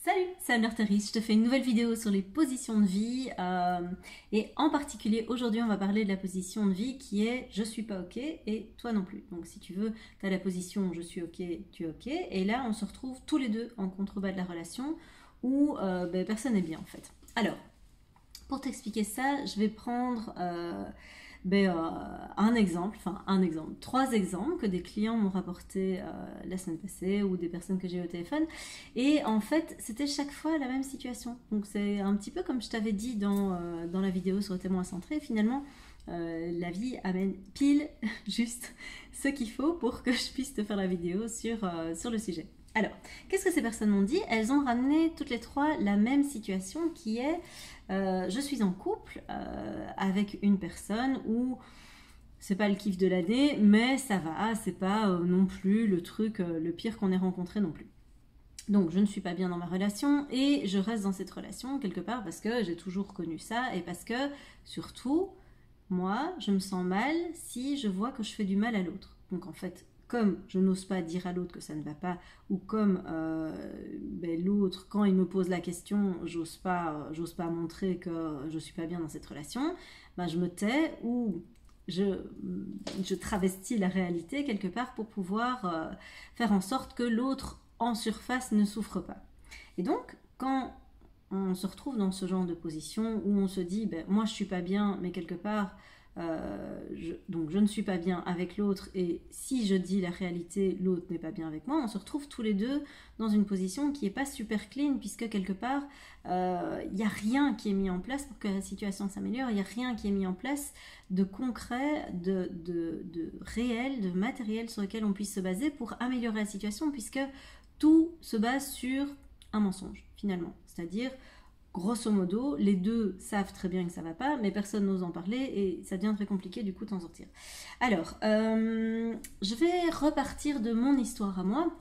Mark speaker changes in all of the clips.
Speaker 1: Salut, c'est Anne Arteris, je te fais une nouvelle vidéo sur les positions de vie et en particulier aujourd'hui on va parler de la position de vie qui est je suis pas ok et toi non plus. Donc si tu veux, tu as la position je suis ok, tu es ok et là on se retrouve tous les deux en contrebas de la relation où personne n'est bien en fait. Alors, pour t'expliquer ça, je vais prendre trois exemples que des clients m'ont rapporté la semaine passée ou des personnes que j'ai eu au téléphone. Et en fait, c'était chaque fois la même situation. Donc c'est un petit peu comme je t'avais dit dans la vidéo sur le témoin centré, finalement. La vie amène pile juste ce qu'il faut pour que je puisse te faire la vidéo sur le sujet. Alors, qu'est-ce que ces personnes m'ont dit? Elles ont ramené toutes les trois la même situation qui est je suis en couple avec une personne où c'est pas le kiff de l'année, mais ça va, c'est pas non plus le truc le pire qu'on ait rencontré non plus. Donc je ne suis pas bien dans ma relation et je reste dans cette relation quelque part parce que j'ai toujours connu ça et parce que surtout moi je me sens mal si je vois que je fais du mal à l'autre. Donc en fait comme je n'ose pas dire à l'autre que ça ne va pas, ou comme l'autre, quand il me pose la question, j'ose pas montrer que je suis pas bien dans cette relation, je me tais ou je travestis la réalité quelque part pour pouvoir faire en sorte que l'autre en surface ne souffre pas. Et donc, quand on se retrouve dans ce genre de position où on se dit, moi je suis pas bien, mais quelque part, donc je ne suis pas bien avec l'autre et si je dis la réalité, l'autre n'est pas bien avec moi, on se retrouve tous les deux dans une position qui n'est pas super clean puisque quelque part il n'y a rien qui est mis en place pour que la situation s'améliore, il n'y a rien qui est mis en place de concret, de réel, de matériel sur lequel on puisse se baser pour améliorer la situation puisque tout se base sur un mensonge finalement, c'est-à-dire grosso modo, les deux savent très bien que ça va pas, mais personne n'ose en parler et ça devient très compliqué du coup d'en sortir. Alors, je vais repartir de mon histoire à moi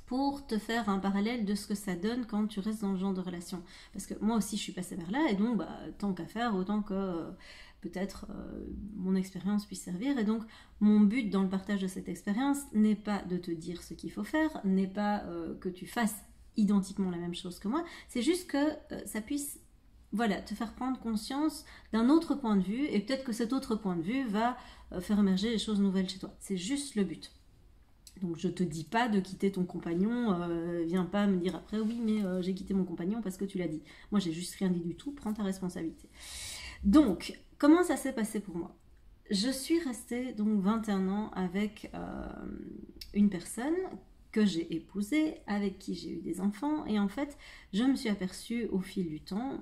Speaker 1: pour te faire un parallèle de ce que ça donne quand tu restes dans le genre de relation. Parce que moi aussi je suis passée par là et donc tant qu'à faire, autant que peut-être mon expérience puisse servir. Et donc mon but dans le partage de cette expérience n'est pas de te dire ce qu'il faut faire, n'est pas que tu fasses identiquement la même chose que moi, c'est juste que ça puisse te faire prendre conscience d'un autre point de vue et peut-être que cet autre point de vue va faire émerger des choses nouvelles chez toi. C'est juste le but. Donc je te dis pas de quitter ton compagnon, viens pas me dire après oui mais j'ai quitté mon compagnon parce que tu l'as dit. Moi j'ai juste rien dit du tout, prends ta responsabilité. Donc comment ça s'est passé pour moi? Je suis restée donc 21 ans avec une personne que j'ai épousée, avec qui j'ai eu des enfants, et en fait, je me suis aperçue au fil du temps,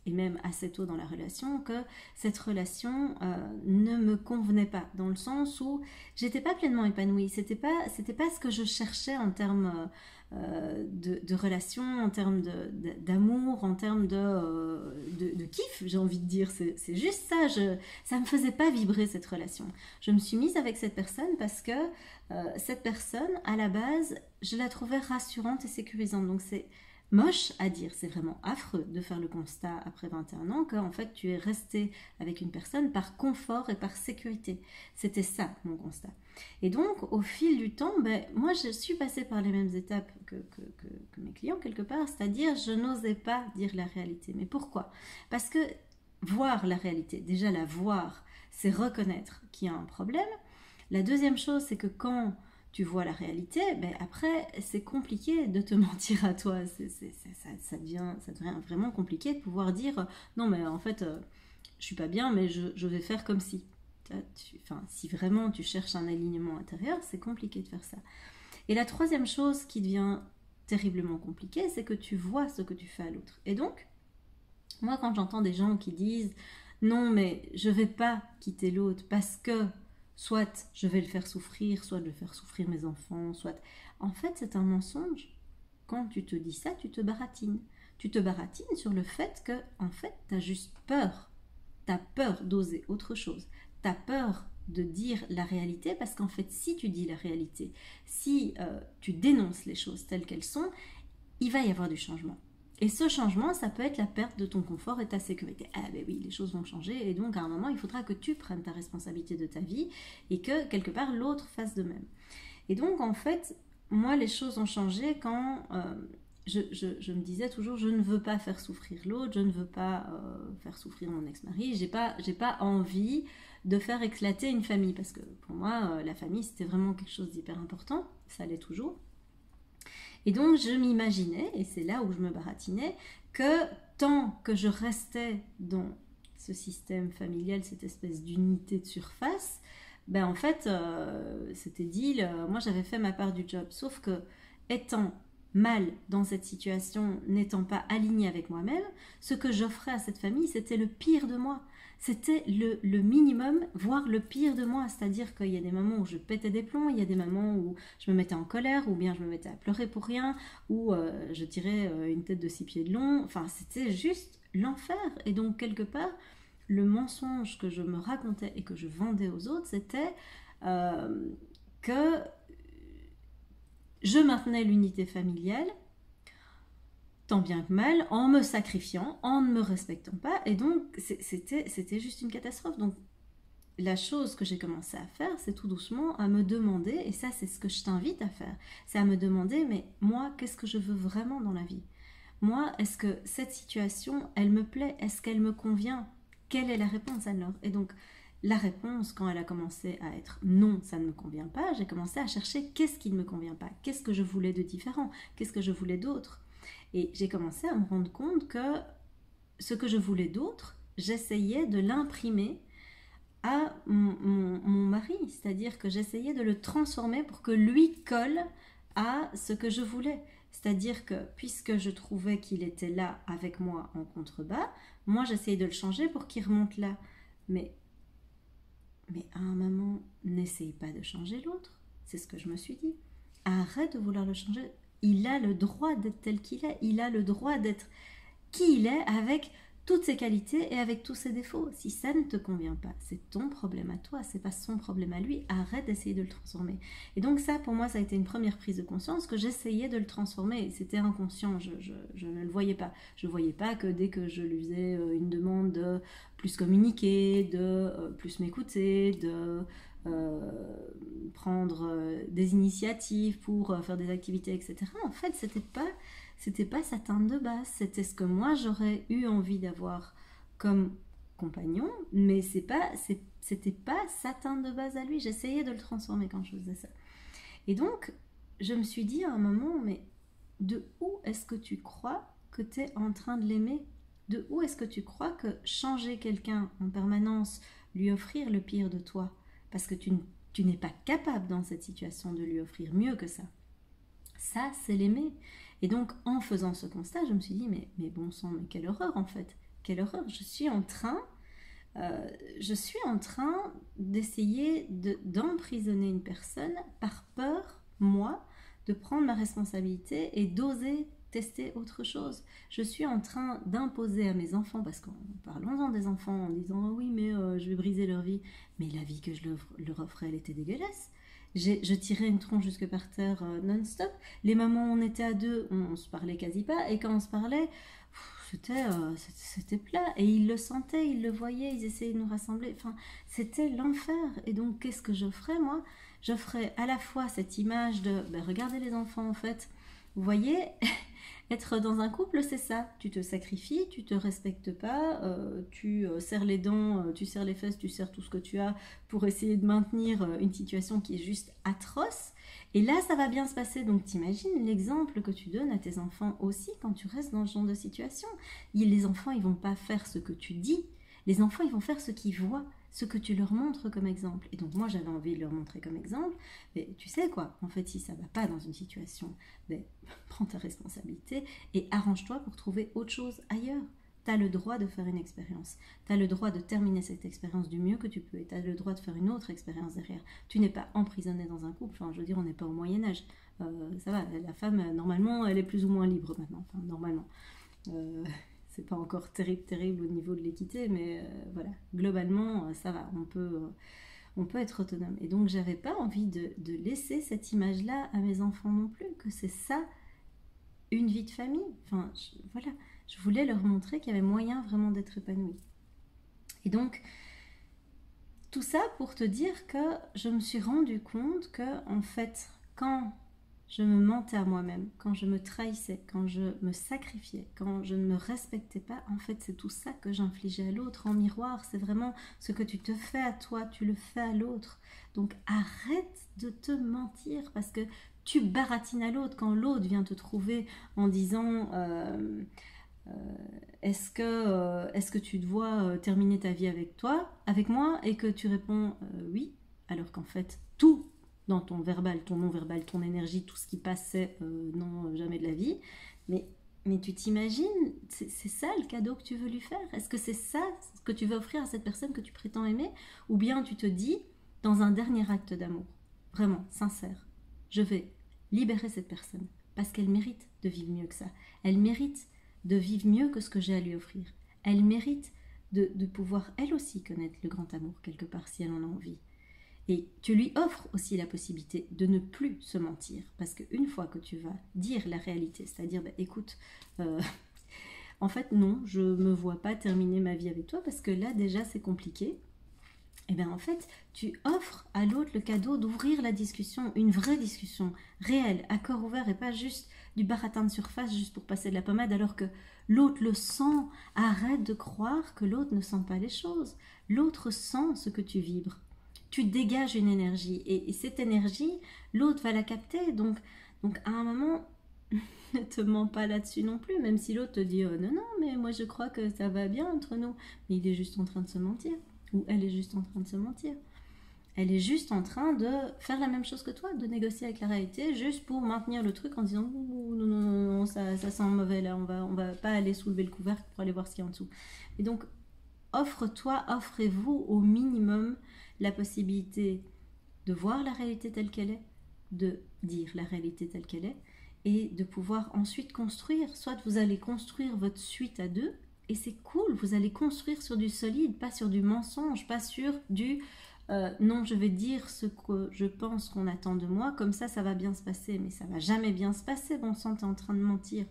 Speaker 1: et même assez tôt dans la relation, que cette relation ne me convenait pas, dans le sens où j'étais pas pleinement épanouie, c'était pas ce que je cherchais en termes de relation, en termes d'amour, en termes de kiff, j'ai envie de dire, c'est juste ça, ça me faisait pas vibrer cette relation. Je me suis mise avec cette personne parce que cette personne, à la base, je la trouvais rassurante et sécurisante. Donc c'est moche à dire, c'est vraiment affreux de faire le constat après 21 ans qu'en fait tu es resté avec une personne par confort et par sécurité. C'était ça mon constat. Et donc au fil du temps, moi je suis passée par les mêmes étapes que mes clients quelque part, c'est-à-dire je n'osais pas dire la réalité. Mais pourquoi? Parce que voir la réalité, déjà la voir, c'est reconnaître qu'il y a un problème. La deuxième chose, c'est que quand tu vois la réalité, après, c'est compliqué de te mentir à toi. Ça devient vraiment compliqué de pouvoir dire non, mais en fait, je suis pas bien, mais je vais faire comme si. Si vraiment tu cherches un alignement intérieur, c'est compliqué de faire ça. Et la troisième chose qui devient terriblement compliquée, c'est que tu vois ce que tu fais à l'autre. Et donc, moi, quand j'entends des gens qui disent non, mais je vais pas quitter l'autre parce que soit je vais le faire souffrir, soit je vais faire souffrir mes enfants, soit... En fait, c'est un mensonge. Quand tu te dis ça, tu te baratines. Tu te baratines sur le fait que, en fait, tu as juste peur. Tu as peur d'oser autre chose. Tu as peur de dire la réalité parce qu'en fait, si tu dis la réalité, si tu dénonces les choses telles qu'elles sont, il va y avoir du changement. Et ce changement, ça peut être la perte de ton confort et ta sécurité. Ah ben oui, les choses vont changer et donc à un moment, il faudra que tu prennes ta responsabilité de ta vie et que quelque part l'autre fasse de même. Et donc en fait, moi les choses ont changé quand je me disais toujours, je ne veux pas faire souffrir l'autre, je ne veux pas faire souffrir mon ex-mari, j'ai pas envie de faire éclater une famille, parce que pour moi, la famille, c'était vraiment quelque chose d'hyper important, ça l'est toujours. Et donc, je m'imaginais, et c'est là où je me baratinais, que tant que je restais dans ce système familial, cette espèce d'unité de surface, ben en fait, c'était deal, moi j'avais fait ma part du job, sauf que étant mal dans cette situation, n'étant pas alignée avec moi-même, ce que j'offrais à cette famille, c'était le pire de moi. C'était le minimum, voire le pire de moi. C'est-à-dire qu'il y a des moments où je pétais des plombs, il y a des moments où je me mettais en colère, ou bien je me mettais à pleurer pour rien, ou je tirais une tête de 6 pieds de long. Enfin, c'était juste l'enfer. Et donc, quelque part, le mensonge que je me racontais et que je vendais aux autres, c'était que je maintenais l'unité familiale, tant bien que mal, en me sacrifiant, en ne me respectant pas, et donc c'était juste une catastrophe. Donc la chose que j'ai commencé à faire, c'est tout doucement à me demander, et ça c'est ce que je t'invite à faire, c'est à me demander, mais moi, qu'est-ce que je veux vraiment dans la vie? Moi, est-ce que cette situation, elle me plaît? Est-ce qu'elle me convient? Quelle est la réponse alors? Et donc, la réponse, quand elle a commencé à être non, ça ne me convient pas, j'ai commencé à chercher qu'est-ce qui ne me convient pas, qu'est-ce que je voulais de différent, qu'est-ce que je voulais d'autre. Et j'ai commencé à me rendre compte que ce que je voulais d'autre, j'essayais de l'imprimer à mon mari, c'est-à-dire que j'essayais de le transformer pour que lui colle à ce que je voulais. C'est-à-dire que puisque je trouvais qu'il était là avec moi en contrebas, moi j'essayais de le changer pour qu'il remonte là. Mais à un moment, n'essaye pas de changer l'autre. C'est ce que je me suis dit. Arrête de vouloir le changer. Il a le droit d'être tel qu'il est. Il a le droit d'être qui il est avec toutes ses qualités et avec tous ses défauts. Si ça ne te convient pas, c'est ton problème à toi, c'est pas son problème à lui. Arrête d'essayer de le transformer. Et donc ça, pour moi, ça a été une première prise de conscience que j'essayais de le transformer. C'était inconscient, je ne le voyais pas. Je ne voyais pas que dès que je lui faisais une demande de plus communiquer, de plus m'écouter, de prendre des initiatives pour faire des activités, etc. En fait, c'était pas sa teinte de base, c'était ce que moi j'aurais eu envie d'avoir comme compagnon, mais c'était pas sa teinte de base à lui. J'essayais de le transformer quand je faisais ça. Et donc, je me suis dit à un moment, mais de où est-ce que tu crois que tu es en train de l'aimer? De où est-ce que tu crois que changer quelqu'un en permanence, lui offrir le pire de toi, parce que tu n'es pas capable dans cette situation de lui offrir mieux que ça? Ça, c'est l'aimer. Et donc, en faisant ce constat, je me suis dit, mais bon sang, mais quelle horreur en fait. Quelle horreur. Je suis en train d'essayer d'emprisonner une personne par peur, moi, de prendre ma responsabilité et d'oser tester autre chose. Je suis en train d'imposer à mes enfants, parce qu'en parlons-en des enfants en disant oh oui mais je vais briser leur vie, mais la vie que je leur offrais, elle était dégueulasse. Je tirais une tronche jusque par terre non-stop. Les moments où on était à deux, on se parlait quasi pas, et quand on se parlait, c'était plat, et ils le sentaient, ils le voyaient, ils essayaient de nous rassembler, enfin c'était l'enfer. Et donc qu'est-ce que j'offrais moi? J'offrais à la fois cette image de regardez les enfants, en fait vous voyez, être dans un couple, c'est ça. Tu te sacrifies, tu te respectes pas, tu serres les dents, tu serres les fesses, tu serres tout ce que tu as pour essayer de maintenir une situation qui est juste atroce. Et là, ça va bien se passer. Donc, t'imagines l'exemple que tu donnes à tes enfants aussi quand tu restes dans ce genre de situation. Les enfants, ils vont pas faire ce que tu dis. Les enfants, ils vont faire ce qu'ils voient, ce que tu leur montres comme exemple. Et donc, moi, j'avais envie de leur montrer comme exemple. Mais tu sais quoi, en fait, si ça va pas dans une situation, prends ta responsabilité et arrange-toi pour trouver autre chose ailleurs. Tu as le droit de faire une expérience. Tu as le droit de terminer cette expérience du mieux que tu peux. Et tu as le droit de faire une autre expérience derrière. Tu n'es pas emprisonné dans un couple. Enfin, je veux dire, on n'est pas au Moyen-Âge. Ça va, la femme, normalement, elle est plus ou moins libre maintenant. Enfin, normalement. C'est pas encore terrible au niveau de l'équité, mais voilà. Globalement, ça va. On peut être autonome. Et donc, j'avais pas envie de laisser cette image-là à mes enfants non plus, que c'est ça, une vie de famille. Enfin, voilà. Je voulais leur montrer qu'il y avait moyen vraiment d'être épanoui. Et donc, tout ça pour te dire que je me suis rendu compte que, en fait, quand je me mentais à moi-même, quand je me trahissais, quand je me sacrifiais, quand je ne me respectais pas, en fait c'est tout ça que j'infligeais à l'autre. En miroir, c'est vraiment ce que tu te fais à toi, tu le fais à l'autre. Donc arrête de te mentir parce que tu baratines à l'autre quand l'autre vient te trouver en disant est-ce que tu te vois terminer ta vie avec toi, avec moi, et que tu réponds oui, alors qu'en fait tout dans ton verbal, ton non-verbal, ton énergie, tout ce qui passe, c'est non, jamais de la vie. Mais, mais tu t'imagines, c'est ça le cadeau que tu veux lui faire? Est-ce que c'est ça ce que tu veux offrir à cette personne que tu prétends aimer? Ou bien tu te dis, dans un dernier acte d'amour, vraiment, sincère, je vais libérer cette personne parce qu'elle mérite de vivre mieux que ça. Elle mérite de vivre mieux que ce que j'ai à lui offrir. Elle mérite de pouvoir, elle aussi, connaître le grand amour quelque part si elle en a envie. Et tu lui offres aussi la possibilité de ne plus se mentir. Parce qu'une fois que tu vas dire la réalité, c'est-à-dire, bah, écoute, en fait, non, je ne me vois pas terminer ma vie avec toi parce que là, déjà, c'est compliqué. Et bien, en fait, tu offres à l'autre le cadeau d'ouvrir la discussion, une vraie discussion, réelle, à cœur ouvert et pas juste du baratin de surface juste pour passer de la pommade alors que l'autre le sent. Arrête de croire que l'autre ne sent pas les choses. L'autre sent ce que tu vibres. Tu dégages une énergie et cette énergie, l'autre va la capter. Donc à un moment, ne te mens pas là-dessus non plus, même si l'autre te dit non, non, mais moi je crois que ça va bien entre nous. Mais il est juste en train de se mentir. Ou elle est juste en train de se mentir. Elle est juste en train de faire la même chose que toi, de négocier avec la réalité, juste pour maintenir le truc en disant non, non, non, non, ça sent mauvais là, on va pas aller soulever le couvercle pour aller voir ce qu'il y a en dessous. Et donc, offre-toi, offrez-vous au minimum la possibilité de voir la réalité telle qu'elle est, de dire la réalité telle qu'elle est, et de pouvoir ensuite construire. Soit vous allez construire votre suite à deux, et c'est cool, vous allez construire sur du solide, pas sur du mensonge, pas sur du non, je vais dire ce que je pense qu'on attend de moi, comme ça va bien se passer, mais ça va jamais bien se passer, bon sang, t'es en train de mentir.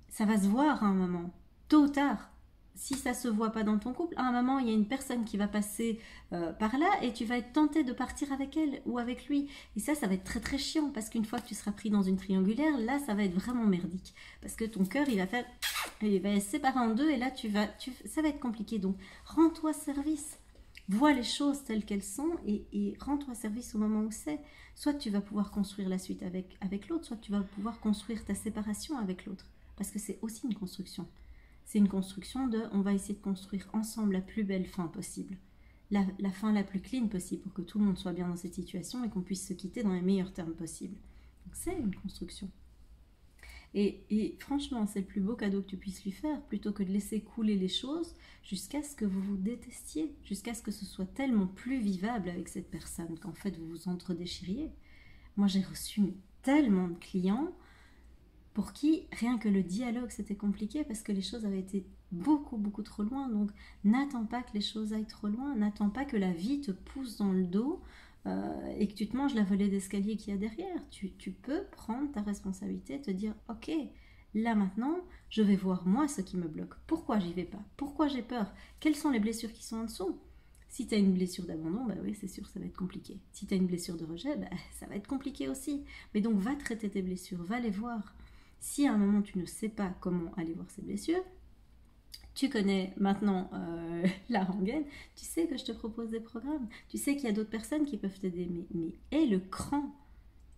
Speaker 1: Ça va se voir à un moment, tôt ou tard. Si ça se voit pas dans ton couple, à un moment, il y a une personne qui va passer par là et tu vas être tenté de partir avec elle ou avec lui. Et ça va être très très chiant parce qu'une fois que tu seras pris dans une triangulaire, là, ça va être vraiment merdique. Parce que ton cœur, il va se séparer en deux et là, ça va être compliqué. Donc, rends-toi service. Vois les choses telles qu'elles sont et rends-toi service au moment où c'est. Soit tu vas pouvoir construire la suite avec l'autre, soit tu vas pouvoir construire ta séparation avec l'autre. Parce que c'est aussi une construction. C'est une construction de on va essayer de construire ensemble la plus belle fin possible. La fin la plus clean possible pour que tout le monde soit bien dans cette situation et qu'on puisse se quitter dans les meilleurs termes possibles. Donc c'est une construction. Et franchement, c'est le plus beau cadeau que tu puisses lui faire, plutôt que de laisser couler les choses jusqu'à ce que vous vous détestiez, jusqu'à ce que ce soit tellement plus vivable avec cette personne qu'en fait vous vous entre-déchiriez. Moi j'ai reçu tellement de clients pour qui rien que le dialogue c'était compliqué parce que les choses avaient été beaucoup beaucoup trop loin. Donc n'attends pas que les choses aillent trop loin, n'attends pas que la vie te pousse dans le dos et que tu te manges la volée d'escalier qu'il y a derrière. Tu peux prendre ta responsabilité et te dire ok, là maintenant je vais voir moi ce qui me bloque, pourquoi j'y vais pas, pourquoi j'ai peur, quelles sont les blessures qui sont en dessous. Si tu as une blessure d'abandon, bah oui, c'est sûr, ça va être compliqué. Si tu as une blessure de rejet, bah, ça va être compliqué aussi. Mais donc va traiter tes blessures, va les voir. Si à un moment tu ne sais pas comment aller voir ces blessures, tu connais maintenant la rengaine, tu sais que je te propose des programmes, tu sais qu'il y a d'autres personnes qui peuvent t'aider, mais aie le cran,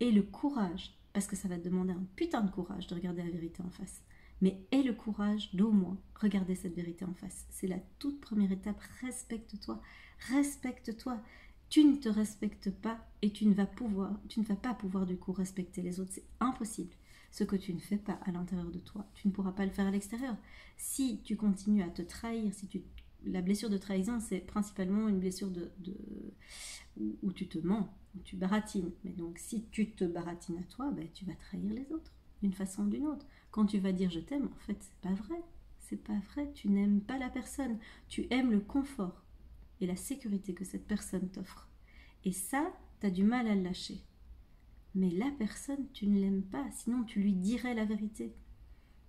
Speaker 1: aie le courage, parce que ça va te demander un putain de courage de regarder la vérité en face, mais aie le courage d'au moins regarder cette vérité en face. C'est la toute première étape, respecte-toi, respecte-toi. Tu ne te respectes pas et tu ne vas pas pouvoir du coup respecter les autres, c'est impossible. Ce que tu ne fais pas à l'intérieur de toi, tu ne pourras pas le faire à l'extérieur. Si tu continues à te trahir, la blessure de trahison, c'est principalement une blessure où tu te mens, où tu baratines. Mais donc, si tu te baratines à toi, ben, tu vas trahir les autres, d'une façon ou d'une autre. Quand tu vas dire je t'aime, en fait, c'est pas vrai. C'est pas vrai, tu n'aimes pas la personne. Tu aimes le confort et la sécurité que cette personne t'offre. Et ça, tu as du mal à le lâcher. Mais la personne, tu ne l'aimes pas, sinon tu lui dirais la vérité.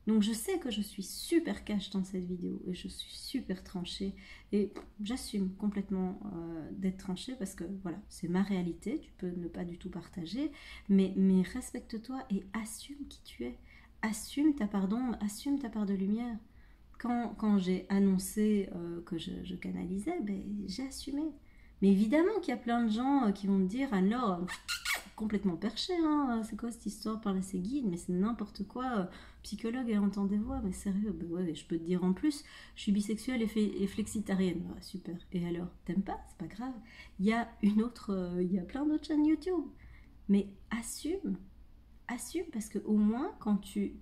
Speaker 1: Donc je sais que je suis super cash dans cette vidéo et je suis super tranchée et j'assume complètement d'être tranchée parce que voilà, c'est ma réalité, tu peux ne pas du tout partager, mais respecte-toi et assume qui tu es. Assume ta part d'ombre, assume ta part de lumière. Quand j'ai annoncé que je canalisais, ben, j'ai assumé. Mais évidemment qu'il y a plein de gens qui vont me dire, alors, complètement perché, hein, c'est quoi cette histoire par ses guides, mais c'est n'importe quoi, psychologue et entend des voix, mais sérieux, ben ouais, je peux te dire en plus, je suis bisexuelle et flexitarienne, ouais, super. Et alors, t'aimes pas, c'est pas grave. Il y a il y a plein d'autres chaînes YouTube, mais assume parce que au moins quand tu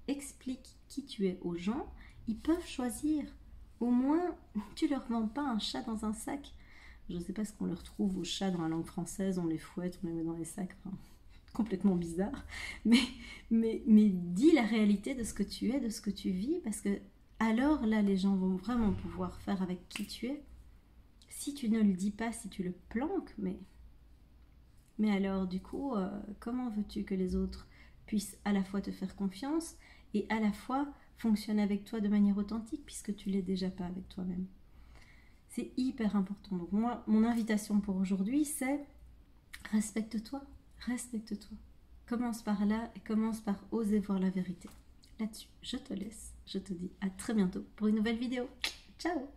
Speaker 1: expliques qui tu es aux gens, ils peuvent choisir. Au moins, tu leur vends pas un chat dans un sac. Je ne sais pas ce qu'on leur trouve aux chats dans la langue française, on les fouette, on les met dans les sacs, enfin, complètement bizarre. Mais dis la réalité de ce que tu es, de ce que tu vis, parce que alors là, les gens vont vraiment pouvoir faire avec qui tu es. Si tu ne le dis pas, si tu le planques, mais alors du coup, comment veux-tu que les autres puissent à la fois te faire confiance et à la fois fonctionner avec toi de manière authentique, puisque tu l'es déjà pas avec toi-même? C'est hyper important. Donc moi, mon invitation pour aujourd'hui, c'est respecte-toi, respecte-toi. Commence par là et commence par oser voir la vérité. Là-dessus, je te laisse. Je te dis à très bientôt pour une nouvelle vidéo. Ciao!